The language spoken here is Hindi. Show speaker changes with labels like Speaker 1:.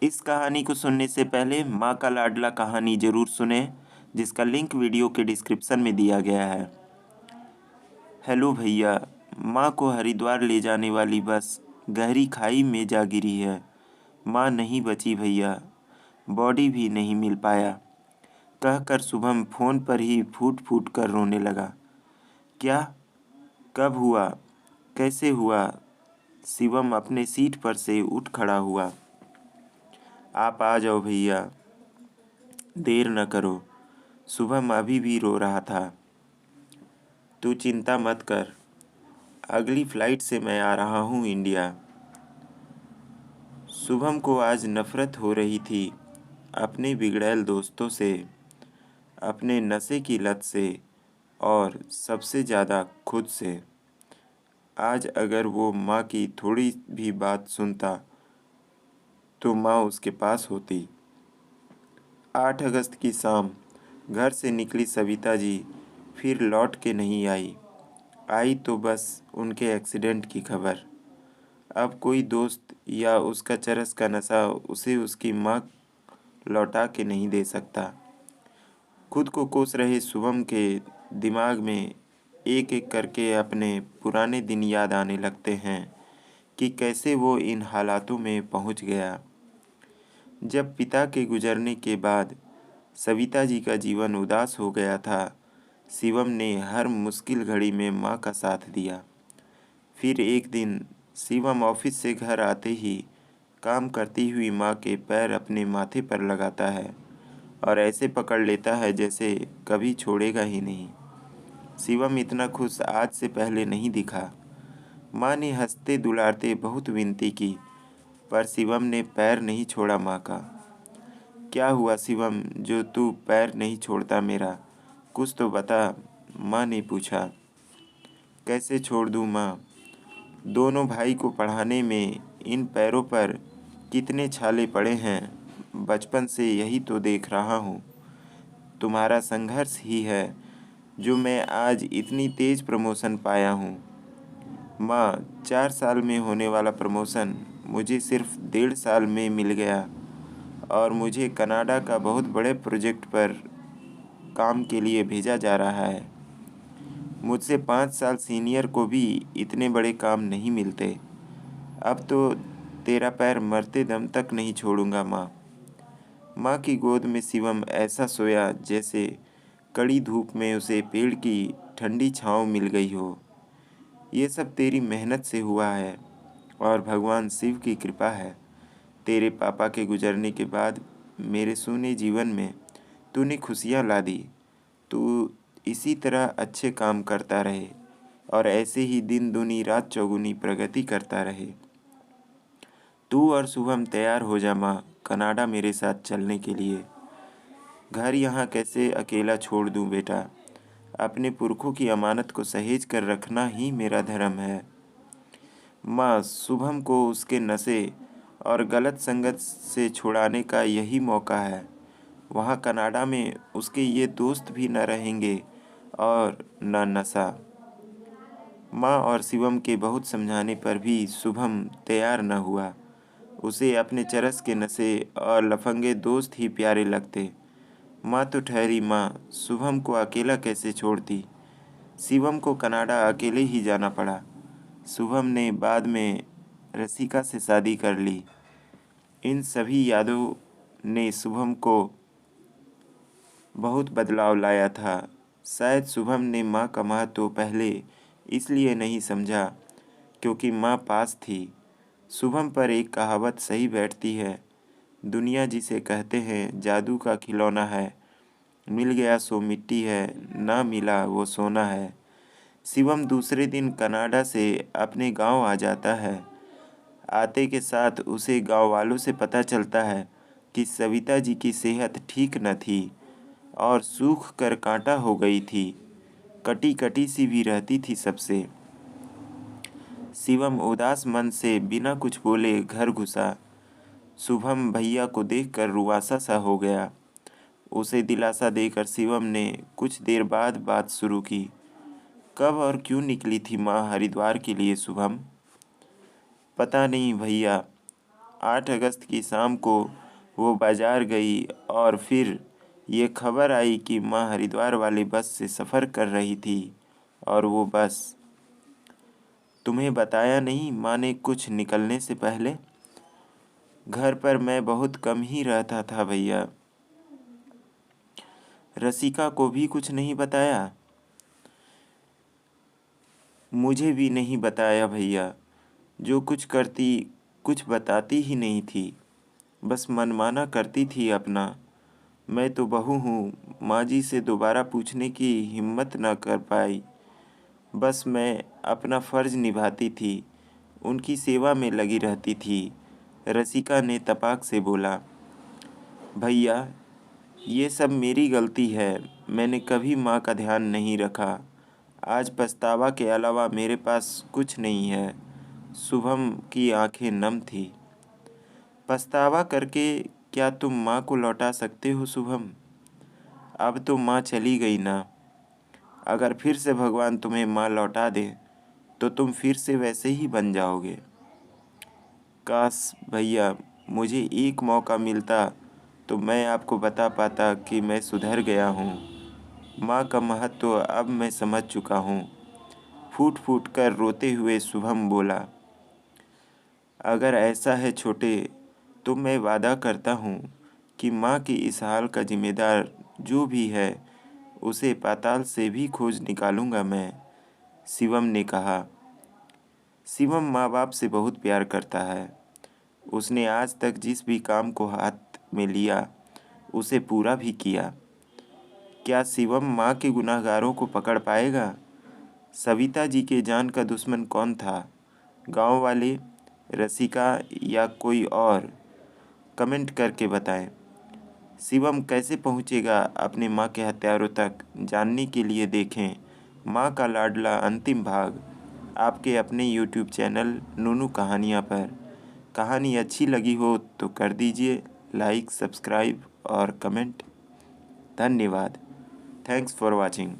Speaker 1: इस कहानी को सुनने से पहले माँ का लाडला कहानी जरूर सुने, जिसका लिंक वीडियो के डिस्क्रिप्शन में दिया गया है। हेलो भैया, माँ को हरिद्वार ले जाने वाली बस गहरी खाई में जा गिरी है। माँ नहीं बची भैया, बॉडी भी नहीं मिल पाया, कहकर शुभम फोन पर ही फूट फूट कर रोने लगा। क्या? कब हुआ? कैसे हुआ? शिवम अपने सीट पर से उठ खड़ा हुआ। आप आ जाओ भैया, देर न करो। शुभम अभी भी रो रहा था। तू चिंता मत कर, अगली फ्लाइट से मैं आ रहा हूँ इंडिया। शुभम को आज नफरत हो रही थी अपने बिगड़ैल दोस्तों से, अपने नशे की लत से और सबसे ज़्यादा खुद से। आज अगर वो माँ की थोड़ी भी बात सुनता तो माँ उसके पास होती। 8 अगस्त की शाम घर से निकली सविता जी फिर लौट के नहीं आई तो बस उनके एक्सीडेंट की खबर। अब कोई दोस्त या उसका चरस का नशा उसे उसकी माँ लौटा के नहीं दे सकता। खुद को कोस रहे शुभम के दिमाग में एक एक करके अपने पुराने दिन याद आने लगते हैं कि कैसे वो इन हालातों में पहुंच गया। जब पिता के गुजरने के बाद सविता जी का जीवन उदास हो गया था, शिवम ने हर मुश्किल घड़ी में माँ का साथ दिया। फिर एक दिन शिवम ऑफिस से घर आते ही काम करती हुई माँ के पैर अपने माथे पर लगाता है और ऐसे पकड़ लेता है जैसे कभी छोड़ेगा ही नहीं। शिवम इतना खुश आज से पहले नहीं दिखा। माँ ने हंसते दुलारते बहुत विनती की, पर शिवम ने पैर नहीं छोड़ा माँ का। क्या हुआ शिवम जो तू पैर नहीं छोड़ता मेरा? कुछ तो बता, माँ ने पूछा। कैसे छोड़ दूँ माँ? दोनों भाई को पढ़ाने में इन पैरों पर कितने छाले पड़े हैं, बचपन से यही तो देख रहा हूँ। तुम्हारा संघर्ष ही है जो मैं आज इतनी तेज प्रमोशन पाया हूँ। माँ, 4 साल में होने वाला प्रमोशन मुझे सिर्फ 1.5 साल में मिल गया और मुझे कनाडा का बहुत बड़े प्रोजेक्ट पर काम के लिए भेजा जा रहा है। मुझसे 5 साल सीनियर को भी इतने बड़े काम नहीं मिलते। अब तो तेरा पैर मरते दम तक नहीं छोड़ूंगा माँ। माँ की गोद में शिवम ऐसा सोया जैसे कड़ी धूप में उसे पेड़ की ठंडी छाँव मिल गई हो। ये सब तेरी मेहनत से हुआ है और भगवान शिव की कृपा है। तेरे पापा के गुजरने के बाद मेरे सूने जीवन में तूने खुशियाँ ला दी। तू इसी तरह अच्छे काम करता रहे और ऐसे ही दिन दूनी रात चौगुनी प्रगति करता रहे। तू और शुभम तैयार हो जा माँ, कनाडा मेरे साथ चलने के लिए। घर यहाँ कैसे अकेला छोड़ दूँ बेटा? अपने पुरखों की अमानत को सहेज कर रखना ही मेरा धर्म है। माँ, शुभम को उसके नशे और गलत संगत से छुड़ाने का यही मौका है। वहाँ कनाडा में उसके ये दोस्त भी न रहेंगे और न नशा। माँ और शिवम के बहुत समझाने पर भी शुभम तैयार न हुआ। उसे अपने चरस के नशे और लफंगे दोस्त ही प्यारे लगते। माँ तो ठहरी माँ, शुभम को अकेला कैसे छोड़ती? शिवम को कनाडा अकेले ही जाना पड़ा। शुभम ने बाद में रसिका से शादी कर ली। इन सभी यादों ने शुभम को बहुत बदलाव लाया था। शायद शुभम ने माँ का महत्व पहले इसलिए नहीं समझा क्योंकि माँ पास थी। शुभम पर एक कहावत सही बैठती है, दुनिया जिसे कहते हैं जादू का खिलौना है, मिल गया सो मिट्टी है, ना मिला वो सोना है। शिवम दूसरे दिन कनाडा से अपने गांव आ जाता है। आते के साथ उसे गांव वालों से पता चलता है कि सविता जी की सेहत ठीक न थी और सूख कर कांटा हो गई थी। कटी कटी सी भी रहती थी सबसे। शिवम उदास मन से बिना कुछ बोले घर घुसा। शुभम भैया को देखकर रुआसा सा हो गया। उसे दिलासा देकर शिवम ने कुछ देर बाद बात शुरू की। कब और क्यों निकली थी माँ हरिद्वार के लिए शुभम? पता नहीं भैया, 8 अगस्त की शाम को वो बाज़ार गई और फिर ये खबर आई कि माँ हरिद्वार वाली बस से सफ़र कर रही थी। और वो बस तुम्हें बताया नहीं माँ ने कुछ निकलने से पहले? घर पर मैं बहुत कम ही रहता था भैया। रसिका को भी कुछ नहीं बताया? मुझे भी नहीं बताया भैया। जो कुछ करती कुछ बताती ही नहीं थी, बस मनमाना करती थी अपना। मैं तो बहू हूँ, माँ जी से दोबारा पूछने की हिम्मत न कर पाई। बस मैं अपना फ़र्ज़ निभाती थी, उनकी सेवा में लगी रहती थी। रसिका ने तपाक से बोला। भैया, ये सब मेरी गलती है। मैंने कभी माँ का ध्यान नहीं रखा। आज पछतावा के अलावा मेरे पास कुछ नहीं है। शुभम की आंखें नम थी। पछतावा करके क्या तुम माँ को लौटा सकते हो शुभम? अब तो माँ चली गई ना। अगर फिर से भगवान तुम्हें माँ लौटा दे तो तुम फिर से वैसे ही बन जाओगे। काश भैया मुझे एक मौका मिलता तो मैं आपको बता पाता कि मैं सुधर गया हूँ। माँ का महत्व अब मैं समझ चुका हूँ। फूट फूट कर रोते हुए शुभम बोला। अगर ऐसा है छोटे, तो मैं वादा करता हूँ कि माँ की इस हाल का जिम्मेदार जो भी है उसे पाताल से भी खोज निकालूंगा मैं, शिवम ने कहा। शिवम माँ बाप से बहुत प्यार करता है। उसने आज तक जिस भी काम को हाथ में लिया उसे पूरा भी किया। क्या शिवम माँ के गुनहगारों को पकड़ पाएगा? सविता जी के जान का दुश्मन कौन था? गांव वाले, रसिका या कोई और? कमेंट करके बताएं। शिवम कैसे पहुंचेगा अपने माँ के हत्यारों तक, जानने के लिए देखें माँ का लाडला अंतिम भाग आपके अपने यूट्यूब चैनल नूनू कहानियाँ पर। कहानी अच्छी लगी हो तो कर दीजिए लाइक, सब्सक्राइब और कमेंट। धन्यवाद। Thanks for watching.